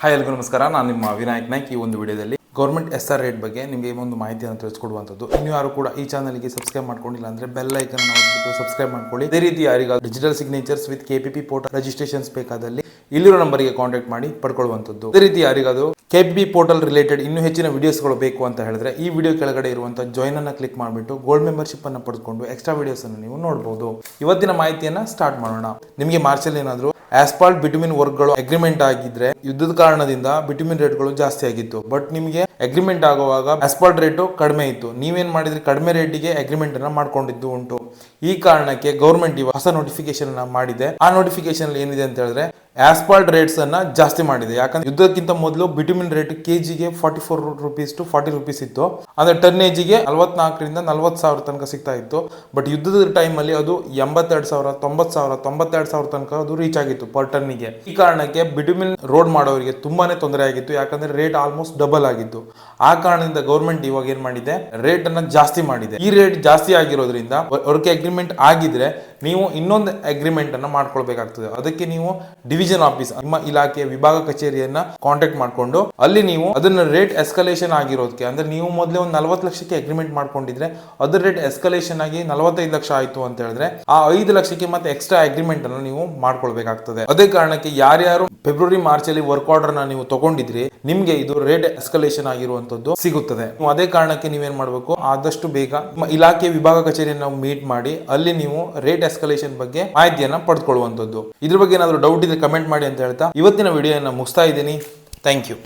Hi ಎಲ್ಲರಿಗೂ ನಮಸ್ಕಾರ. ನಾನು ನಿಮ್ಮ ವಿನಾಯಕ್ ನಾಯ್ಕ್. ಈ ಒಂದು ವಿಡಿಯೋದಲ್ಲಿ ಗೌರ್ಮೆಂಟ್ SR ರೇಟ್ ಬಗ್ಗೆ ನಿಮಗೆ ಒಂದು ಮಾಹಿತಿಯನ್ನು ತಿಳಿಸ್ಕೊಡುವಂಥದ್ದು. ಇನ್ನು ಯಾರು ಕೂಡ ಈ ಚಾನಲ್ಗೆ ಸಬ್ಸ್ಕ್ರೈಬ್ ಮಾಡ್ಕೊಂಡಿಲ್ಲ ಅಂದರೆ ಬೆಲ್ ಐಕನ್ ಒತ್ತಿಬಿಟ್ಟು ಸಬ್ಸ್ಕ್ರೈಬ್ ಮಾಡ್ಕೊಳ್ಳಿ. ಅದೇ ರೀತಿ ಯಾರಿಗಾದ್ರೂ digital signatures with KPP portal registrations ಬೇಕಾದಲ್ಲಿ ಇಲ್ಲಿರೋ ನಂಬರ್ಗೆ ಕಾಂಟ್ಯಾಕ್ಟ್ ಮಾಡಿ ಪಡ್ಕೊಳ್ಳುವಂಥದ್ದು. ಅದೇ ರೀತಿ ಯಾರಿಗಾದ್ರೂ KPP ಪೋರ್ಟಲ್ ರಿಲೇಟೆಡ್ ಇನ್ನೂ ಹೆಚ್ಚಿನ ವಿಡಿಯೋಸ್ಗಳು ಬೇಕು ಅಂತ ಹೇಳಿದ್ರೆ ಈ ವಿಡಿಯೋ ಕೆಳಗಡೆ ಇರುವಂತಹ ಜಾಯಿನ್ ಅನ್ನು ಕ್ಲಿಕ್ ಮಾಡಿಬಿಟ್ಟು ಗೋಲ್ಡ್ ಮೆಂಬರ್ಶಿಪ್ ಅನ್ನು ಪಡೆದುಕೊಂಡು ಎಕ್ಸ್ಟ್ರಾ ವಿಡಿಯೋಸ್ ಅನ್ನು ನೀವು ನೋಡಬಹುದು. ಇವತ್ತಿನ ಮಾಹಿತಿಯನ್ನ ಸ್ಟಾರ್ಟ್ ಮಾಡೋಣ. ನಿಮಗೆ ಮಾರ್ಚಲ್ಲಿ ಏನಾದರೂ ಆಸ್ಫಾಲ್ಟ್ ಬಿಟುಮಿನ್ ವರ್ಕ್ಗಳು ಅಗ್ರಿಮೆಂಟ್ ಆಗಿದ್ರೆ ಯುದ್ಧದ ಕಾರಣದಿಂದ ಬಿಟುಮಿನ್ ರೇಟ್ಗಳು ಜಾಸ್ತಿ ಆಗಿತ್ತು. ಬಟ್ ನಿಮಗೆ ಅಗ್ರಿಮೆಂಟ್ ಆಗುವಾಗ ಆಸ್ಫಾಲ್ಟ್ ರೇಟು ಕಡಿಮೆ ಇತ್ತು. ನೀವೇನ್ ಮಾಡಿದ್ರಿ, ಕಡಿಮೆ ರೇಟಿಗೆ ಅಗ್ರಿಮೆಂಟ್ ಅನ್ನ ಮಾಡ್ಕೊಂಡಿದ್ದು ಉಂಟು. ಈ ಕಾರಣಕ್ಕೆ ಗೌರ್ಮೆಂಟ್ ಇವಾಗ ಹೊಸ ನೋಟಿಫಿಕೇಶನ್ ಮಾಡಿದೆ. ಆ ನೋಟಿಫಿಕೇಶನ್ ಏನಿದೆ ಅಂತ ಹೇಳಿದ್ರೆ ಆಸ್ಫಾಲ್ಟ್ ರೇಟ್ಸ್ ಅನ್ನ ಜಾಸ್ತಿ ಮಾಡಿದೆ. ಯಾಕಂದ್ರೆ ಯುದ್ಧಕ್ಕಿಂತ ಮೊದಲು ಬಿಟುಮಿನ್ ರೇಟ್ ಕೆಜಿಗೆ 44 ರೂಪೀಸ್ ಟು 40 ರೂಪೀಸ್ ಇತ್ತು. ಅಂದ್ರೆ ಟನ್ನೇಜಿಗೆ 44ರಿಂದ 40,000 ತನಕ ಸಿಗ್ತಾ ಇತ್ತು. ಬಟ್ ಯುದ್ಧದ ಟೈಮ್ ಅಲ್ಲಿ ಅದು 82,000, 90,000, 92,000 ತನಕ ಅದು ರೀಚ್ ಆಗಿತ್ತು ಪರ್ ಟನ್ನಿಗೆ. ಈ ಕಾರಣಕ್ಕೆ ಬಿಟುಮಿನ್ ರೋಡ್ ಮಾಡೋರಿಗೆ ತುಂಬಾನೇ ತೊಂದರೆ ಆಗಿತ್ತು. ಯಾಕಂದ್ರೆ ರೇಟ್ ಆಲ್ಮೋಸ್ಟ್ ಡಬಲ್ ಆಗಿತ್ತು. ಆ ಕಾರಣದಿಂದ ಗೌರ್ಮೆಂಟ್ ಇವಾಗ ಏನ್ ಮಾಡಿದೆ, ರೇಟ್ ಅನ್ನ ಜಾಸ್ತಿ ಮಾಡಿದೆ. ಈ ರೇಟ್ ಜಾಸ್ತಿ ಆಗಿರೋದ್ರಿಂದ ಅವ್ರಿಗೆ ಅಗ್ರಿಮೆಂಟ್ ಆಗಿದ್ರೆ ನೀವು ಇನ್ನೊಂದು ಅಗ್ರಿಮೆಂಟ್ ಅನ್ನ ಮಾಡ್ಕೊಳ್ಬೇಕಾಗ್ತದೆ. ಅದಕ್ಕೆ ನೀವು ಡಿವಿಷನ್ ಆಫೀಸ್, ನಿಮ್ಮ ಇಲಾಖೆಯ ವಿಭಾಗ ಕಚೇರಿಯನ್ನ ಕಾಂಟ್ಯಾಕ್ಟ್ ಮಾಡಿಕೊಂಡು ಅಲ್ಲಿ ನೀವು ಅದನ್ನ ರೇಟ್ ಎಸ್ಕಲೇಷನ್ ಆಗಿರೋದಕ್ಕೆ, ಅಂದ್ರೆ ನೀವು ಮೊದಲೇ ಒಂದು 40 ಲಕ್ಷಕ್ಕೆ ಅಗ್ರಿಮೆಂಟ್ ಮಾಡ್ಕೊಂಡಿದ್ರೆ ಅದ್ರ ರೇಟ್ ಎಸ್ಕಲೇಷನ್ ಆಗಿ 45 ಲಕ್ಷ ಆಯ್ತು ಅಂತ ಹೇಳಿದ್ರೆ ಆ 5 ಲಕ್ಷಕ್ಕೆ ಮತ್ತೆ ಎಕ್ಸ್ಟ್ರಾ ಅಗ್ರಿಮೆಂಟ್ ಅನ್ನು ನೀವು ಮಾಡ್ಕೊಳ್ಬೇಕಾಗ್ತದೆ. ಅದೇ ಕಾರಣಕ್ಕೆ ಯಾರ್ಯಾರು ಫೆಬ್ರವರಿ ಮಾರ್ಚ್ ಅಲ್ಲಿ ವರ್ಕ್ ಆರ್ಡರ್ ನ ನೀವು ತಗೊಂಡಿದ್ರಿ, ನಿಮ್ಗೆ ಇದು ರೇಟ್ ಎಸ್ಕಲೇಷನ್ ಆಗಿರುವಂತದ್ದು ಸಿಗುತ್ತದೆ. ಅದೇ ಕಾರಣಕ್ಕೆ ನೀವೇನ್ ಮಾಡಬೇಕು, ಆದಷ್ಟು ಬೇಗ ನಿಮ್ಮ ಇಲಾಖೆ ವಿಭಾಗ ಕಚೇರಿಯನ್ನು ನಾವು ಮೀಟ್ ಮಾಡಿ ಅಲ್ಲಿ ನೀವು ರೇಟ್ ಎಸ್ಕಲೇಷನ್ ಬಗ್ಗೆ ಮಾಹಿತಿಯನ್ನ ಪಡೆದುಕೊಳ್ಳುವಂತದ್ದು. ಇದ್ರ ಬಗ್ಗೆ ಏನಾದರೂ ಡೌಟ್ ಇದ್ರೆ ಕಮೆಂಟ್ ಮಾಡಿ ಅಂತ ಹೇಳ್ತಾ ಇವತ್ತಿನ ವಿಡಿಯೋನ ಮುಗಿಸ್ತಾ ಇದ್ದೀನಿ. Thank you.